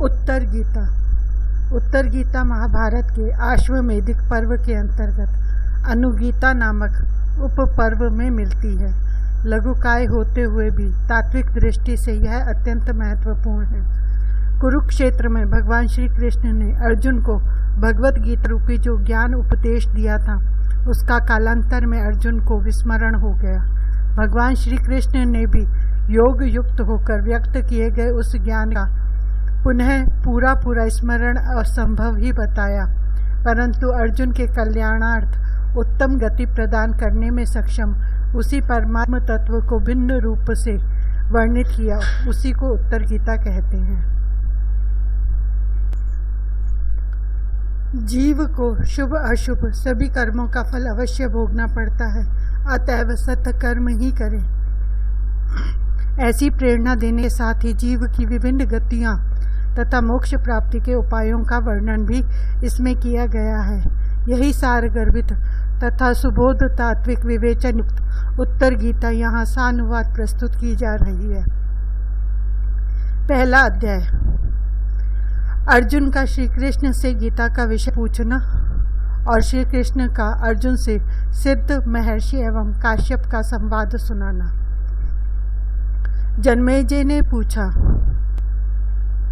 उत्तर गीता। उत्तर गीता महाभारत के आश्वमेधिक पर्व के अंतर्गत अनुगीता नामक उप पर्व में मिलती है। लघुकाय होते हुए भी तात्विक दृष्टि से यह अत्यंत महत्वपूर्ण है। कुरुक्षेत्र में भगवान श्री कृष्ण ने अर्जुन को भगवत गीता रूपी जो ज्ञान उपदेश दिया था, उसका कालांतर में अर्जुन को विस्मरण हो गया। भगवान श्री कृष्ण ने भी योग युक्त होकर व्यक्त किए गए उस ज्ञान का पुनः पूरा स्मरण असंभव ही बताया, परंतु अर्जुन के कल्याणार्थ उत्तम गति प्रदान करने में सक्षम उसी परमात्म तत्व को भिन्न रूप से वर्णित किया। उसी को उत्तर गीता कहते हैं। जीव को शुभ अशुभ सभी कर्मों का फल अवश्य भोगना पड़ता है, अतएव सत्कर्म ही करें। ऐसी प्रेरणा देने के साथ ही जीव की विभिन्न गतियां तथा मोक्ष प्राप्ति के उपायों का वर्णन भी इसमें किया गया है। यही सारगर्भित तथा सुबोध तात्विक विवेचन युक्त उत्तर गीता यहाँ सानुवाद प्रस्तुत की जा रही है। पहला अध्याय। अर्जुन का श्री कृष्ण से गीता का विषय पूछना और श्री कृष्ण का अर्जुन से सिद्ध महर्षि एवं काश्यप का संवाद सुनाना। जन्मेजय ने पूछा,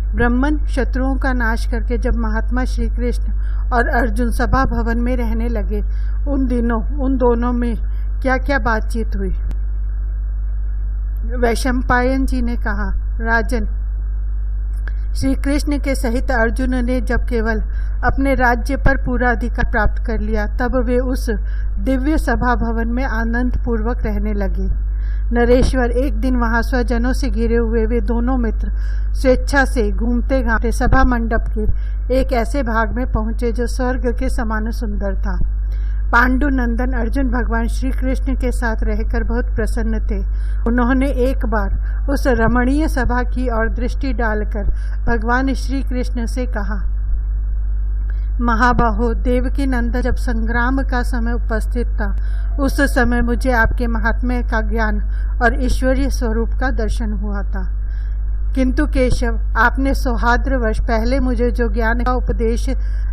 ब्रह्मन शत्रुओं का नाश करके जब महात्मा श्री कृष्ण और अर्जुन सभा भवन में रहने लगे, उन दिनों उन दोनों में क्या क्या बातचीत हुई। वैशंपायन जी ने कहा, राजन, श्री कृष्ण के सहित अर्जुन ने जब केवल अपने राज्य पर पूरा अधिकार प्राप्त कर लिया, तब वे उस दिव्य सभा भवन में आनंद पूर्वक रहने लगे। नरेश्वर एक दिन वहां स्वजनों से घिरे हुए वे दोनों मित्र स्वेच्छा से घूमते घामते सभा मंडप के एक ऐसे भाग में पहुंचे जो स्वर्ग के समान सुंदर था। पांडु नंदन अर्जुन भगवान श्री कृष्ण के साथ रहकर बहुत प्रसन्न थे। उन्होंने एक बार उस रमणीय सभा की ओर दृष्टि डालकर भगवान श्री कृष्ण से कहा, महाबाहो, देवकी नंदन जब संग्राम का समय उपस्थित था, उस समय मुझे आपके महात्म्य का ज्ञान और ईश्वरीय स्वरूप का दर्शन हुआ था। किंतु केशव, आपने सौहार्द्रवश पहले मुझे जो ज्ञान का उपदेश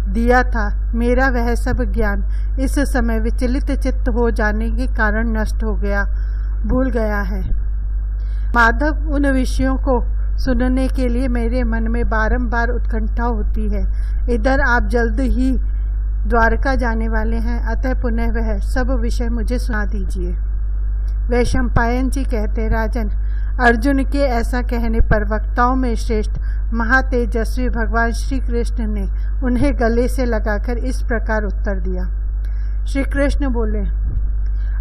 दिया था, मेरा वह सब ज्ञान इस समय विचलित चित्त हो जाने के कारण नष्ट हो गया, भूल गया है। माधव, उन विषयों को सुनने के लिए मेरे मन में बारंबार उत्कंठा होती है। इधर आप जल्द ही द्वारका जाने वाले हैं, अतः पुनः वह सब विषय मुझे सुना दीजिए। वैशंपायन जी कहते, राजन, अर्जुन के ऐसा कहने पर वक्ताओं में श्रेष्ठ महातेजस्वी भगवान श्री कृष्ण ने उन्हें गले से लगाकर इस प्रकार उत्तर दिया। श्री कृष्ण बोले,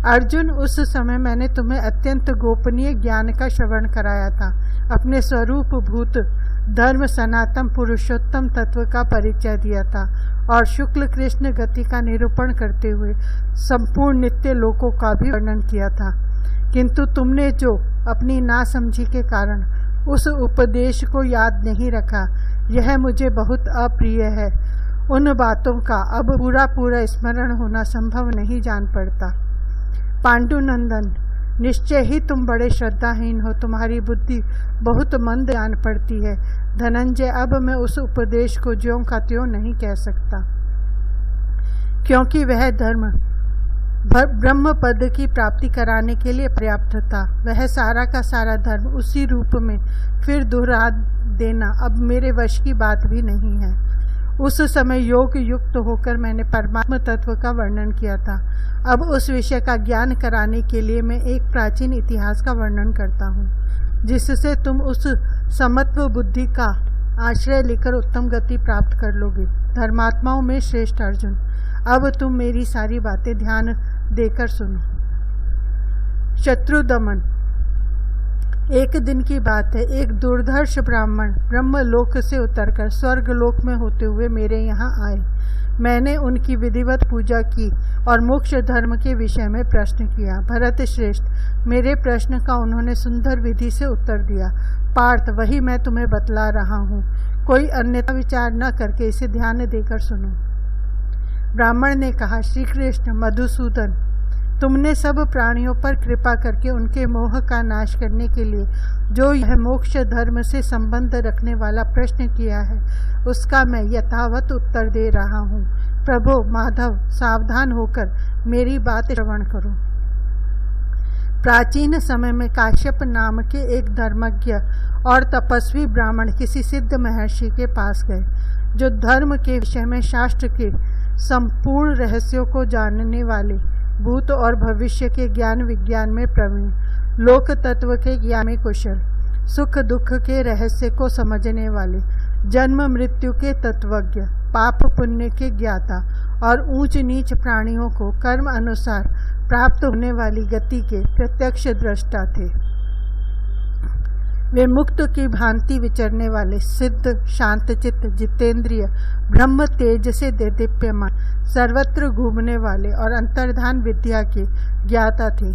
अर्जुन, उस समय मैंने तुम्हें अत्यंत गोपनीय ज्ञान का श्रवण कराया था। अपने स्वरूप भूत धर्म सनातन पुरुषोत्तम तत्व का परिचय दिया था और शुक्ल कृष्ण गति का निरूपण करते हुए संपूर्ण नित्य लोकों का भी वर्णन किया था। किंतु तुमने जो अपनी नासमझी के कारण उस उपदेश को याद नहीं रखा, यह मुझे बहुत अप्रिय है। उन बातों का अब पूरा स्मरण होना संभव नहीं जान पड़ता। पांडुनंदन, निश्चय ही तुम बड़े श्रद्धाहीन हो, तुम्हारी बुद्धि बहुत मंद जान पड़ती है। धनंजय, अब मैं उस उपदेश को ज्यों का त्यों नहीं कह सकता, क्योंकि वह धर्म ब्रह्म पद की प्राप्ति कराने के लिए पर्याप्त था। वह सारा का सारा धर्म उसी रूप में फिर दोहरा देना अब मेरे वश की बात भी नहीं है। उस समय योग युक्त होकर मैंने परमात्म तत्व का वर्णन किया था। अब उस विषय का ज्ञान कराने के लिए मैं एक प्राचीन इतिहास का वर्णन करता हूँ, जिससे तुम उस समत्व बुद्धि का आश्रय लेकर उत्तम गति प्राप्त कर लोगे। धर्मात्माओं में श्रेष्ठ अर्जुन, अब तुम मेरी सारी बातें ध्यान देकर सुनो। शत्रु दमन। एक दिन की बात है, एक दुर्धर्ष ब्राह्मण ब्रह्मलोक से उतरकर स्वर्गलोक में होते हुए मेरे यहाँ आए। मैंने उनकी विधिवत पूजा की और मोक्ष धर्म के विषय में प्रश्न किया। भरत श्रेष्ठ, मेरे प्रश्न का उन्होंने सुंदर विधि से उत्तर दिया। पार्थ, वही मैं तुम्हें बतला रहा हूँ, कोई अन्यथा विचार न करके इसे ध्यान देकर सुनो। ब्राह्मण ने कहा, श्री कृष्ण, मधुसूदन, तुमने सब प्राणियों पर कृपा करके उनके मोह का नाश करने के लिए जो यह मोक्ष धर्म से संबंध रखने वाला प्रश्न किया है, उसका मैं यथावत उत्तर दे रहा हूँ। प्रभु माधव, सावधान होकर मेरी बात श्रवण करो। प्राचीन समय में काश्यप नाम के एक धर्मज्ञ और तपस्वी ब्राह्मण किसी सिद्ध महर्षि के पास गए, जो धर्म के विषय में शास्त्र के संपूर्ण रहस्यों को जानने वाले, भूत और भविष्य के ज्ञान विज्ञान में प्रवीण, लोक तत्व के ज्ञान में कुशल, सुख दुख के रहस्य को समझने वाले, जन्म मृत्यु के तत्वज्ञ, पाप पुण्य के ज्ञाता और ऊंच नीच प्राणियों को कर्म अनुसार प्राप्त होने वाली गति के प्रत्यक्ष दृष्टा थे। वे मुक्त की भांति विचरने वाले, सिद्ध, शांतचित्त, जितेंद्रिय, ब्रह्म तेज से देदीप्यमान, सर्वत्र घूमने वाले और अंतर्धान विद्या के ज्ञाता थे।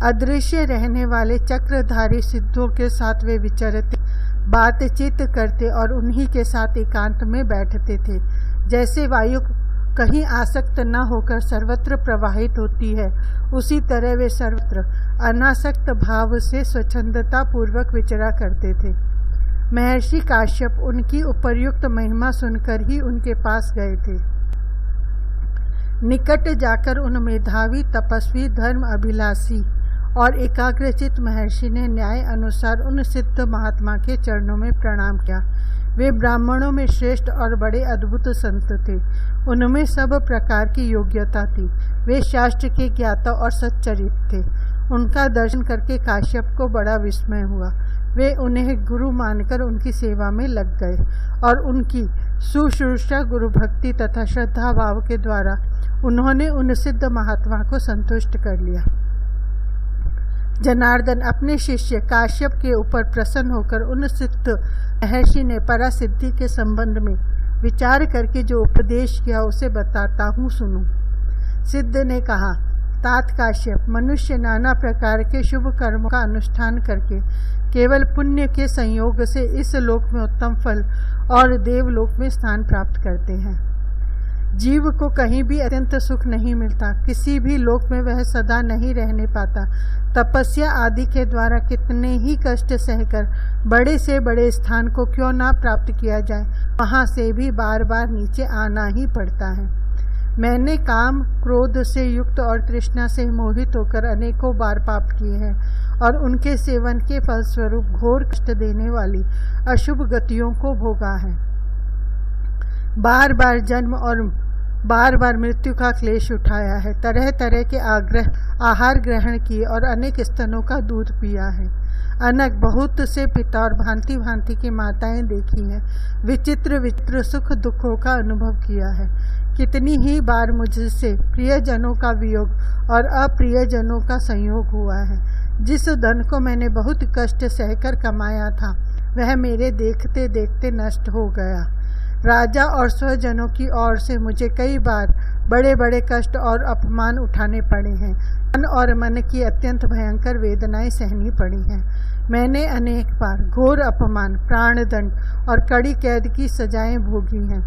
अदृश्य रहने वाले चक्रधारी सिद्धों के साथ वे विचरते, बातचीत करते और उन्हीं के साथ एकांत में बैठते थे। जैसे वायु कहीं आसक्त न होकर सर्वत्र प्रवाहित होती है, उसी तरह वे सर्वत्र अनासक्त भाव से स्वच्छंदता पूर्वक विचरा करते थे। महर्षि काश्यप उनकी उपर्युक्त महिमा सुनकर ही उनके पास गए थे। निकट जाकर उन मेधावी, तपस्वी, धर्म अभिलाषी और एकाग्रचित महर्षि ने न्याय अनुसार उन सिद्ध महात्मा के चरणों में प्रणाम किया। वे ब्राह्मणों में श्रेष्ठ और बड़े अद्भुत संत थे। उनमें सब प्रकार की योग्यता थी। वे शास्त्र के ज्ञाता और सच्चरित थे। उनका दर्शन करके काश्यप को बड़ा विस्मय हुआ। वे उन्हें गुरु मानकर उनकी सेवा में लग गए और उनकी शुश्रूषा, गुरु भक्ति तथा श्रद्धा भाव के द्वारा उन्होंने उन सिद्ध महात्मा को संतुष्ट कर लिया। जनार्दन अपने शिष्य काश्यप के ऊपर प्रसन्न होकर उन सिद्ध महर्षि ने परासिद्धि के संबंध में विचार करके जो उपदेश किया उसे बताता हूँ, सुनो। सिद्ध ने कहा, तात काश्यप, मनुष्य नाना प्रकार के शुभ कर्मों का अनुष्ठान करके केवल पुण्य के संयोग से इस लोक में उत्तम फल और देवलोक में स्थान प्राप्त करते हैं। जीव को कहीं भी अत्यंत सुख नहीं मिलता, किसी भी लोक में वह सदा नहीं रहने पाता। तपस्या आदि के द्वारा कितने ही कष्ट सहकर बड़े से बड़े स्थान को क्यों ना प्राप्त किया जाए, वहाँ से भी बार बार नीचे आना ही पड़ता है। मैंने काम क्रोध से युक्त और तृष्णा से मोहित होकर अनेकों बार पाप किए हैं और उनके सेवन के फलस्वरूप घोर कष्ट देने वाली अशुभ गतियों को भोगा है। बार बार जन्म और बार बार मृत्यु का क्लेश उठाया है। तरह तरह के आहार ग्रहण किए और अनेक स्तनों का दूध पिया है। अनक बहुत से पिता और भांति भांति की माताएं देखी हैं। विचित्र विचित्र सुख दुखों का अनुभव किया है। कितनी ही बार मुझसे प्रियजनों का वियोग और अप्रियजनों का संयोग हुआ है। जिस धन को मैंने बहुत कष्ट सहकर कमाया था, वह मेरे देखते देखते नष्ट हो गया। राजा और स्वजनों की ओर से मुझे कई बार बड़े बड़े कष्ट और अपमान उठाने पड़े हैं। तन और मन की अत्यंत भयंकर वेदनाएं सहनी पड़ी हैं। मैंने अनेक बार घोर अपमान, प्राणदंड और कड़ी कैद की सजाएं भोगी हैं।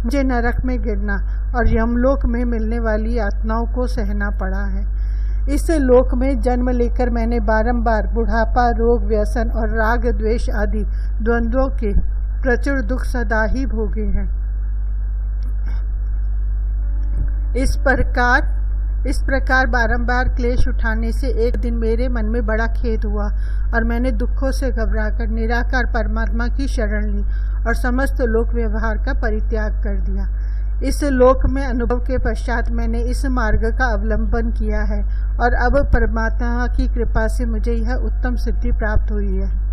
मुझे नरक में गिरना और यमलोक में मिलने वाली यातनाओं को सहना पड़ा है। इस लोक में जन्म लेकर मैंने बारंबार बुढ़ापा, रोग, व्यसन और राग द्वेष आदि द्वंद्वों के प्रचुर दुख सदा ही भोगे हैं। इस प्रकार बारंबार क्लेश उठाने से एक दिन मेरे मन में बड़ा खेद हुआ और मैंने दुखों से घबराकर निराकार परमात्मा की शरण ली और समस्त लोक व्यवहार का परित्याग कर दिया। इस लोक में अनुभव के पश्चात मैंने इस मार्ग का अवलंबन किया है और अब परमात्मा की कृपा से मुझे यह उत्तम सिद्धि प्राप्त हुई है।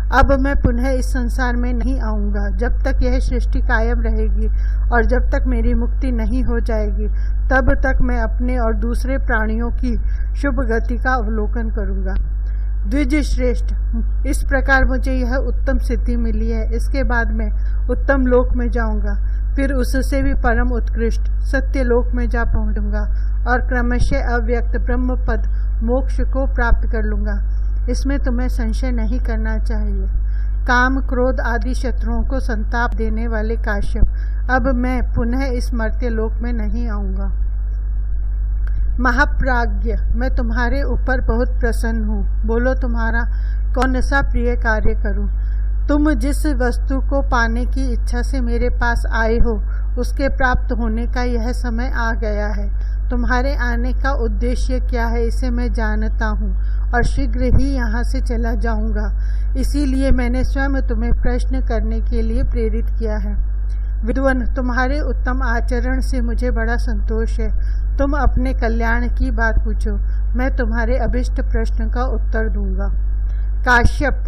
अब मैं पुनः इस संसार में नहीं आऊँगा। जब तक यह सृष्टि कायम रहेगी और जब तक मेरी मुक्ति नहीं हो जाएगी, तब तक मैं अपने और दूसरे प्राणियों की शुभ गति का अवलोकन करूँगा। द्विज श्रेष्ठ, इस प्रकार मुझे यह उत्तम सिद्धि मिली है। इसके बाद मैं उत्तम लोक में जाऊँगा, फिर उससे भी परम उत्कृष्ट सत्य लोक में जा पहुँचूँगा और क्रमशः अव्यक्त ब्रह्म पद मोक्ष को प्राप्त कर लूँगा। इसमें तुम्हें संशय नहीं करना चाहिए। काम, क्रोध आदि शत्रुओं को संताप देने वाले काश्यप, अब मैं पुनः इस मर्त्य लोक में नहीं आऊँगा। महाप्राज्ञ, मैं तुम्हारे ऊपर बहुत प्रसन्न हूँ। बोलो तुम्हारा कौन सा प्रिय कार्य करूँ। तुम जिस वस्तु को पाने की इच्छा से मेरे पास आए हो उसके प्राप्त होने का यह समय आ गया है। तुम्हारे आने का उद्देश्य क्या है इसे मैं जानता हूँ और शीघ्र ही यहाँ से चला जाऊँगा। इसीलिए मैंने स्वयं तुम्हें प्रश्न करने के लिए प्रेरित किया है। विद्वान, तुम्हारे उत्तम आचरण से मुझे बड़ा संतोष है। तुम अपने कल्याण की बात पूछो, मैं तुम्हारे अभिष्ट प्रश्न का उत्तर दूंगा। काश्यप,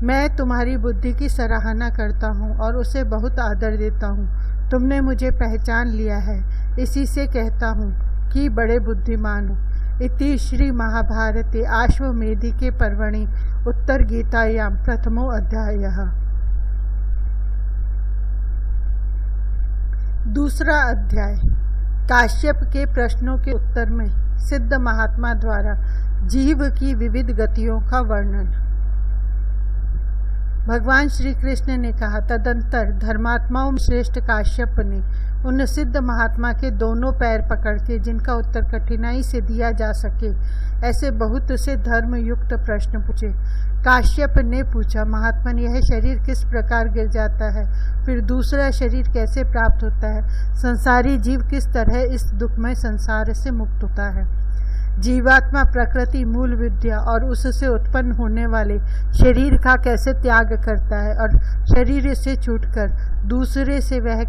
मैं तुम्हारी बुद्धि की सराहना करता हूँ और उसे बहुत आदर देता हूँ। तुमने मुझे पहचान लिया है, इसी से कहता हूँ कि बड़े बुद्धिमान हो। इति श्री महाभारते आश्वमेधिके पर्वणि उत्तर गीतायां प्रथमो अध्यायः। दूसरा अध्याय, काश्यप के प्रश्नों के उत्तर में सिद्ध महात्मा द्वारा जीव की विविध गतियों का वर्णन। भगवान श्री कृष्ण ने कहा, तदंतर धर्मात्माओं में श्रेष्ठ काश्यप ने उन सिद्ध महात्मा के दोनों पैर पकड़ के, जिनका उत्तर कठिनाई से दिया जा सके, ऐसे बहुत से धर्म युक्त प्रश्न पूछे। काश्यप ने पूछा, महात्मन, यह शरीर किस प्रकार गिर जाता है, फिर दूसरा शरीर कैसे प्राप्त होता है, संसारी जीव किस तरह इस दुखमय संसार से मुक्त होता है, जीवात्मा प्रकृति मूल विद्या और उससे उत्पन्न होने वाले शरीर का कैसे त्याग करता है और शरीर से छूटकर दूसरे से वह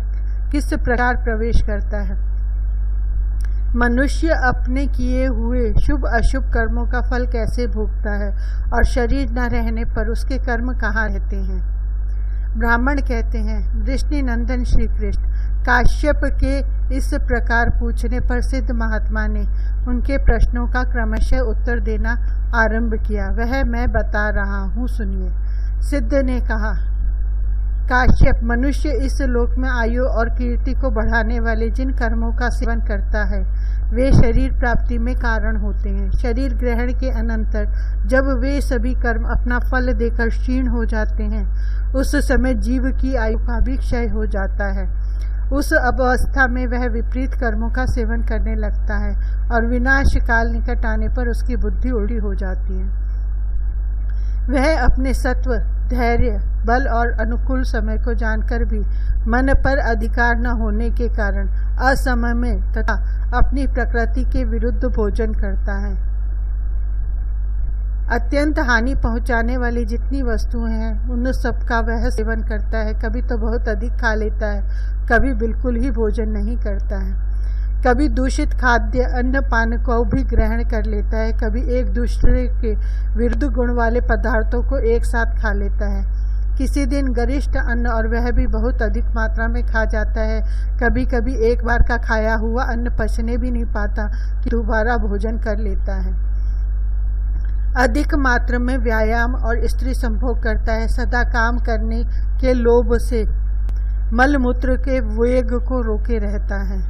किस प्रकार प्रवेश करता है, मनुष्य अपने किए हुए शुभ अशुभ कर्मों का फल कैसे भोगता है और शरीर न रहने पर उसके कर्म कहाँ रहते हैं। ब्राह्मण कहते हैं, वृष्णि नंदन श्री कृष्ण, काश्यप के इस प्रकार पूछने पर सिद्ध महात्मा ने उनके प्रश्नों का क्रमशः उत्तर देना आरंभ किया। वह मैं बता रहा हूँ, सुनिए। सिद्ध ने कहा, काश्यप, मनुष्य इस लोक में आयु और कीर्ति को बढ़ाने वाले जिन कर्मों का सेवन करता है वे शरीर प्राप्ति में कारण होते हैं। शरीर ग्रहण के अनंतर जब वे सभी कर्म अपना फल देकर क्षीण हो जाते हैं उस समय जीव की आयु का भी क्षय हो जाता है। उस अवस्था में वह विपरीत कर्मों का सेवन करने लगता है और विनाश काल निकट आने पर उसकी बुद्धि उल्टी हो जाती है। वह अपने सत्व, धैर्य, बल और अनुकूल समय को जानकर भी मन पर अधिकार न होने के कारण असमय में तथा अपनी प्रकृति के विरुद्ध भोजन करता है। अत्यंत हानि पहुंचाने वाली जितनी वस्तुएं हैं उन सब का वह सेवन करता है। कभी तो बहुत अधिक खा लेता है, कभी बिल्कुल ही भोजन नहीं करता है, कभी दूषित खाद्य अन्न पान को भी ग्रहण कर लेता है, कभी एक दूसरे के विरुद्ध गुण वाले पदार्थों को एक साथ खा लेता है। किसी दिन गरिष्ठ अन्न और वह भी बहुत अधिक मात्रा में खा जाता है। कभी कभी एक बार का खाया हुआ अन्न पचने भी नहीं पाता कि दोबारा भोजन कर लेता है। अधिक मात्रा में व्यायाम और स्त्री संभोग करता है। सदा काम करने के लोभ से मलमूत्र के वेग को रोके रहता है।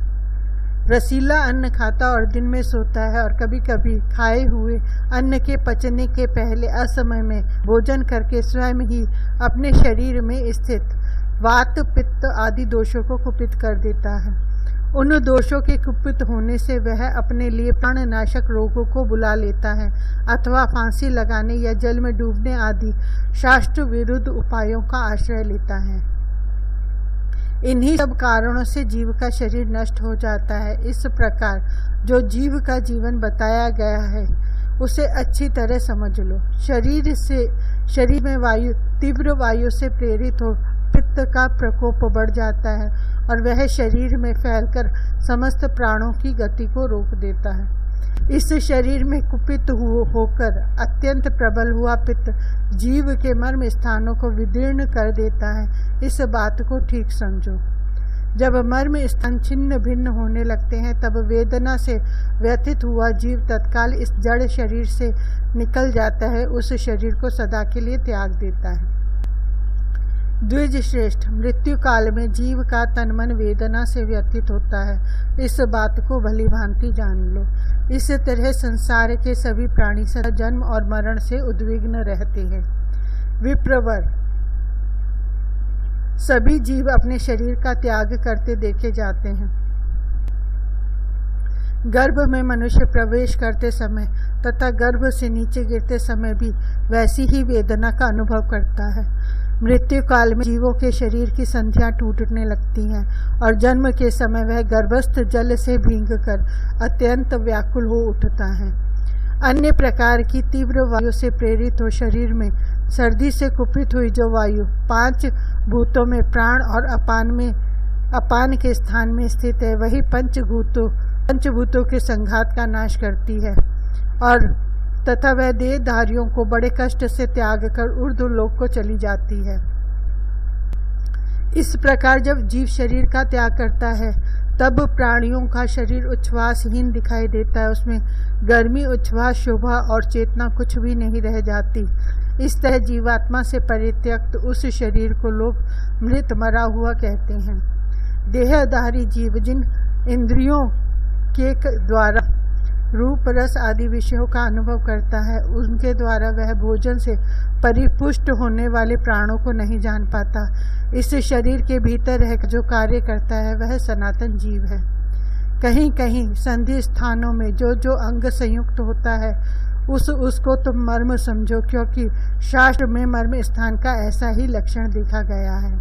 रसीला अन्न खाता और दिन में सोता है और कभी कभी खाए हुए अन्न के पचने के पहले असमय में भोजन करके स्वयं ही अपने शरीर में स्थित वात, पित्त आदि दोषों को कुपित कर देता है। उन दोषों के कुपित होने से वह अपने लिए प्राणनाशक रोगों को बुला लेता है अथवा फांसी लगाने या जल में डूबने आदि शास्त्र विरुद्ध उपायों का आश्रय लेता है। इन्हीं सब कारणों से जीव का शरीर नष्ट हो जाता है। इस प्रकार जो जीव का जीवन बताया गया है उसे अच्छी तरह समझ लो। शरीर में वायु, तीव्र वायु से प्रेरित हो पित्त का प्रकोप बढ़ जाता है और वह शरीर में फैलकर समस्त प्राणों की गति को रोक देता है। इस शरीर में कुपित होकर अत्यंत प्रबल हुआ पित्त जीव के मर्म स्थानों को विदीर्ण कर देता है। इस बात को ठीक समझो। जब मर्म स्थान छिन्न भिन्न होने लगते हैं तब वेदना से व्यथित हुआ जीव तत्काल इस जड़ शरीर से निकल जाता है, उस शरीर को सदा के लिए त्याग देता है। द्विज श्रेष्ठ, मृत्यु काल में जीव का तन मन वेदना से व्यथित होता है, इस बात को भली भांति जान लो। इस तरह संसार के सभी प्राणी सदा जन्म और मरण से उद्विग्न रहते हैं। विप्रवर, सभी जीव अपने शरीर का त्याग करते देखे जाते हैं। गर्भ में मनुष्य प्रवेश करते समय तथा गर्भ से नीचे गिरते समय भी वैसी ही वेदना का अनुभव करता है। मृत्यु काल में जीवों के शरीर की संधियां टूटने लगती हैं और जन्म के समय वह गर्भस्थ जल से भींगकर अत्यंत व्याकुल हो उठता है। अन्य प्रकार की तीव्र वायु से प्रेरित हो शरीर में सर्दी से कुपित हुई जो वायु 5 भूतों में प्राण और अपान के स्थान में स्थित है, वही पंचभूतों के संघात का नाश करती है और तथा वह देहधारियों को बड़े कष्ट से त्याग कर ऊर्ध्वलोक को चली जाती है। इस प्रकार जब जीव शरीर का त्याग करता है तब प्राणियों का शरीर उच्छ्वासहीन दिखाई देता है। उसमें गर्मी, उच्छ्वास, शोभा और चेतना कुछ भी नहीं रह जाती। इस तरह जीवात्मा से परित्यक्त उस शरीर को लोग मृत मरा हुआ कहते हैं। देहधारी जीव जिन इंद्रियों के द्वारा रूप, रस आदि विषयों का अनुभव करता है, उनके द्वारा वह भोजन से परिपुष्ट होने वाले प्राणों को नहीं जान पाता। इस शरीर के भीतर रह जो कार्य करता है वह सनातन जीव है। कहीं कहीं संधि स्थानों में जो जो अंग संयुक्त होता है उसको तुम मर्म समझो, क्योंकि शास्त्र में मर्म स्थान का ऐसा ही लक्षण देखा गया है।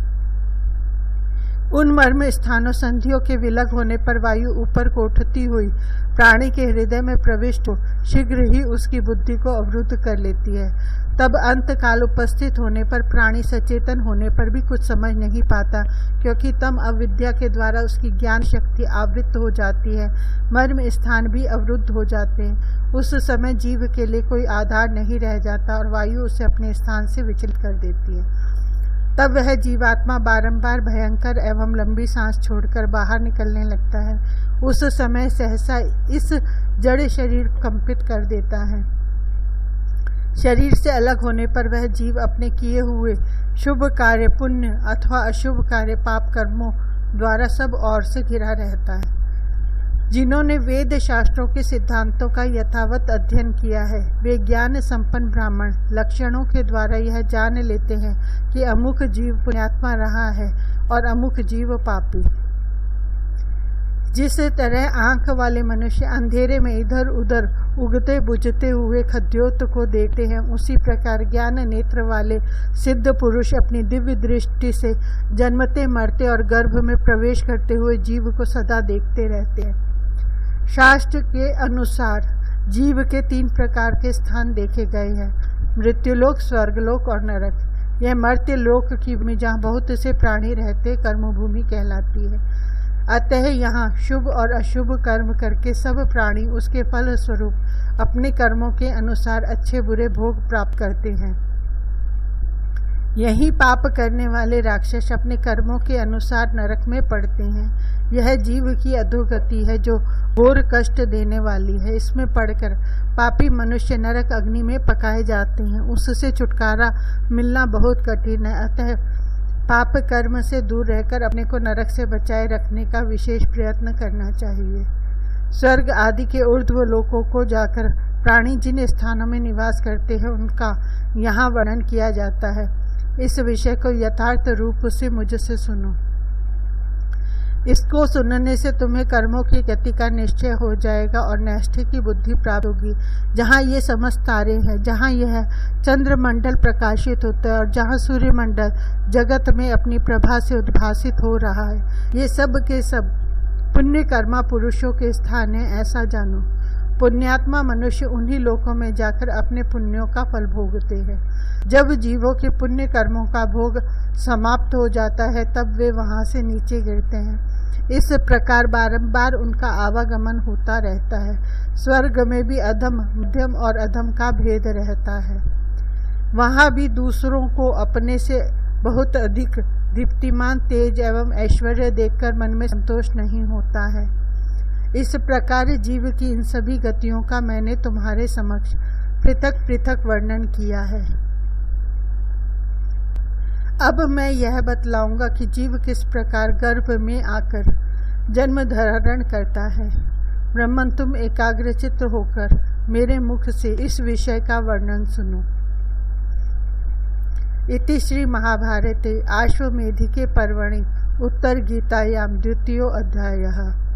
उन मर्म स्थानों संधियों के विलग होने पर वायु ऊपर को उठती हुई प्राणी के हृदय में प्रविष्ट हो शीघ्र ही उसकी बुद्धि को अवरुद्ध कर लेती है। तब अंत काल उपस्थित होने पर प्राणी सचेतन होने पर भी कुछ समझ नहीं पाता, क्योंकि तम अविद्या के द्वारा उसकी ज्ञान शक्ति आवृत्त हो जाती है, मर्म स्थान भी अवरुद्ध हो जाते हैं। उस समय जीव के लिए कोई आधार नहीं रह जाता और वायु उसे अपने स्थान से विचलित कर देती है। तब वह जीवात्मा बारंबार भयंकर एवं लंबी सांस छोड़कर बाहर निकलने लगता है। उस समय सहसा इस जड़ शरीर कंपित कर देता है। शरीर से अलग होने पर वह जीव अपने किए हुए शुभ कार्य, पुण्य अथवा अशुभ कार्य, पाप कर्मों द्वारा सब ओर से घिरा रहता है। जिन्होंने वेद शास्त्रों के सिद्धांतों का यथावत अध्ययन किया है, वे ज्ञान संपन्न ब्राह्मण लक्षणों के द्वारा यह जान लेते हैं कि अमुक जीव पुण्यात्मा रहा है और अमुक जीव पापी। जिस तरह आंख वाले मनुष्य अंधेरे में इधर उधर उगते बुझते हुए खद्योत को देखते हैं, उसी प्रकार ज्ञान नेत्र वाले सिद्ध पुरुष अपनी दिव्य दृष्टि से जन्मते मरते और गर्भ में प्रवेश करते हुए जीव को सदा देखते रहते हैं। शास्त्र के अनुसार जीव के 3 प्रकार के स्थान देखे गए हैं, मृत्युलोक, स्वर्गलोक और नरक। यह मर्त्य लोक की भूमि जहाँ बहुत से प्राणी रहते कर्मभूमि कहलाती है। अतः यहाँ शुभ और अशुभ कर्म करके सब प्राणी उसके फल स्वरूप अपने कर्मों के अनुसार अच्छे बुरे भोग प्राप्त करते हैं। यही पाप करने वाले राक्षस अपने कर्मों के अनुसार नरक में पड़ते हैं। यह जीव की अधोगति है जो घोर कष्ट देने वाली है। इसमें पड़कर पापी मनुष्य नरक अग्नि में पकाए जाते हैं। उससे छुटकारा मिलना बहुत कठिन है। अतः पाप कर्म से दूर रहकर अपने को नरक से बचाए रखने का विशेष प्रयत्न करना चाहिए। स्वर्ग आदि के ऊर्ध्व लोकों को जाकर प्राणी जिन स्थानों में निवास करते हैं उनका यहाँ वर्णन किया जाता है। इस विषय को यथार्थ रूप से मुझसे सुनो। इसको सुनने से तुम्हें कर्मों की गति का निश्चय हो जाएगा और नैष्ठिक की बुद्धि प्राप्त होगी। जहाँ ये समस्त तारे हैं, जहाँ यह चंद्रमंडल प्रकाशित होता है और जहाँ सूर्यमंडल जगत में अपनी प्रभा से उद्भासित हो रहा है, ये सब के सब पुण्य कर्मा पुरुषों के स्थान है, ऐसा जानो। पुण्यात्मा मनुष्य उन्हीं लोकों में जाकर अपने पुण्यों का फल भोगते हैं। जब जीवों के पुण्य कर्मों का भोग समाप्त हो जाता है तब वे वहां से नीचे गिरते हैं। इस प्रकार बारंबार उनका आवागमन होता रहता है। स्वर्ग में भी अधम, मध्यम और अधम का भेद रहता है। वहां भी दूसरों को अपने से बहुत अधिक दीप्तिमान, तेज एवं ऐश्वर्य देखकर मन में संतोष नहीं होता है। इस प्रकार जीव की इन सभी गतियों का मैंने तुम्हारे समक्ष पृथक पृथक वर्णन किया है। अब मैं यह बतलाऊंगा कि जीव किस प्रकार गर्भ में आकर जन्म धारण करता है। ब्रह्मन, तुम एकाग्रचित्त होकर मेरे मुख से इस विषय का वर्णन सुनो। इति श्री महाभारते आश्वमेधिके पर्वणि उत्तर गीतायां 2 अध्यायः।